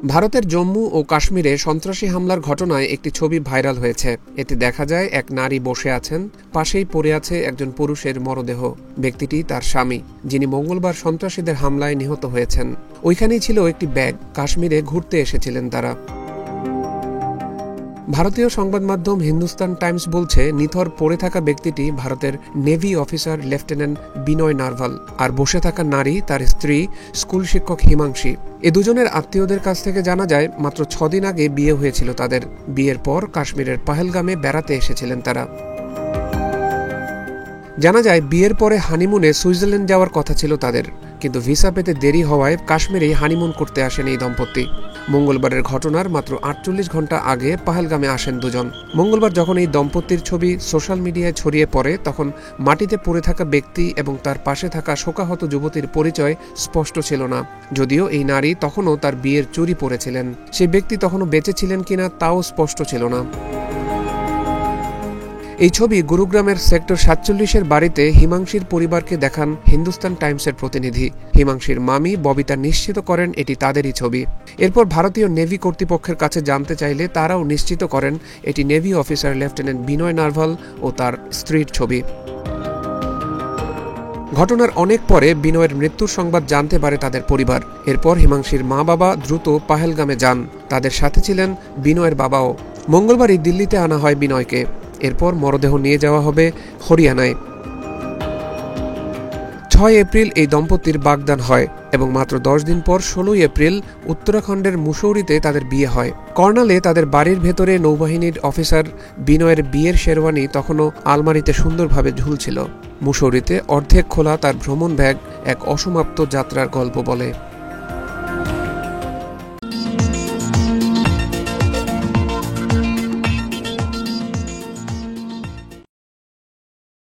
ভারতের জম্মু ও কাশ্মীরে সন্ত্রাসী হামলার ঘটনায় একটি ছবি ভাইরাল হয়েছে। এতে দেখা যায় এক নারী বসে আছেন, পাশেই পড়ে আছে একজন পুরুষের মরদেহ। ব্যক্তিটি তার স্বামী, যিনি মঙ্গলবার সন্ত্রাসীদের হামলায় নিহত হয়েছেন। ওইখানেই ছিল একটি ব্যাগ। কাশ্মীরে ঘুরতে এসেছিলেন তারা। ভারতীয় সংবাদ মাধ্যম হিন্দুস্তান টাইমস বলছে, নিথর পড়ে থাকা ব্যক্তিটি ভারতের নেভি অফিসার লেফটেন্যান্ট বিনয় নারভাল, আর বসে থাকা নারী তার স্ত্রী স্কুল শিক্ষক হিমাংশী। এ দুজনের আত্মীয়দের কাছ থেকে জানা যায়, মাত্র 6 দিন আগে বিয়ে হয়েছিল তাদের। বিয়ের পর কাশ্মীরের পাহেলগামে বেড়াতে এসেছিলেন তারা। জানা যায়, বিয়ের পরে হানিমুনে সুইজারল্যান্ড যাওয়ার কথা ছিল তাদের, কিন্তু ভিসা পেতে দেরি হওয়ায় কাশ্মীরেই হানিমুন করতে আসেন এই দম্পতি। মঙ্গলবারের ঘটনার মাত্র 48 ঘন্টা আগে পাহেলগামে আসেন দুজন। মঙ্গলবার যখন এই দম্পতির ছবি সোশ্যাল মিডিয়ায় ছড়িয়ে পড়ে, তখন মাটিতে পড়ে থাকা ব্যক্তি এবং তার পাশে থাকা শোকাহত যুবতীর পরিচয় স্পষ্ট ছিল না। যদিও এই নারী তখনও তার বিয়ের চুড়ি পরেছিলেন, সেই ব্যক্তি তখনও বেঁচে ছিলেন কিনা তাও স্পষ্ট ছিল না। এই ছবি গুরুগ্রামের সেক্টর 47-এর বাড়িতে হিমাংশীর পরিবারকে দেখান হিন্দুস্তান টাইমসের প্রতিনিধি। হিমাংশীর মামি ববিতা নিশ্চিত করেন এটি তাদেরই ছবি। এরপর ভারতীয় নেভি কর্তৃপক্ষের কাছে জানতে চাইলে তারাও নিশ্চিত করেন এটি নেভি অফিসার লেফটেন্যান্ট বিনয় নারভাল ও তার স্ত্রীর ছবি। ঘটনার অনেক পরে বিনয়ের মৃত্যুর সংবাদ জানতে পারে তাদের পরিবার। এরপর হিমাংশীর মা বাবা দ্রুত পাহেলগামে যান। তাদের সাথে ছিলেন বিনয়ের বাবাও। মঙ্গলবারই দিল্লিতে আনা হয় বিনয়কে। এরপর মরদেহ নিয়ে যাওয়া হবে হরিয়ানায়। 6 এপ্রিল এই দম্পতির বাগদান হয় এবং মাত্র 10 দিন পর 16 এপ্রিল উত্তরাখণ্ডের মুসৌরিতে তাদের বিয়ে হয়। কর্নালে তাদের বাড়ির ভেতরে নৌবাহিনীর অফিসার বিনয়ের বিয়ের শেরওয়ানি তখনও আলমারিতে সুন্দরভাবে ঝুলছিল। মুসৌরিতে অর্ধেক খোলা তার ভ্রমণ ব্যাগ এক অসমাপ্ত যাত্রার গল্প বলে।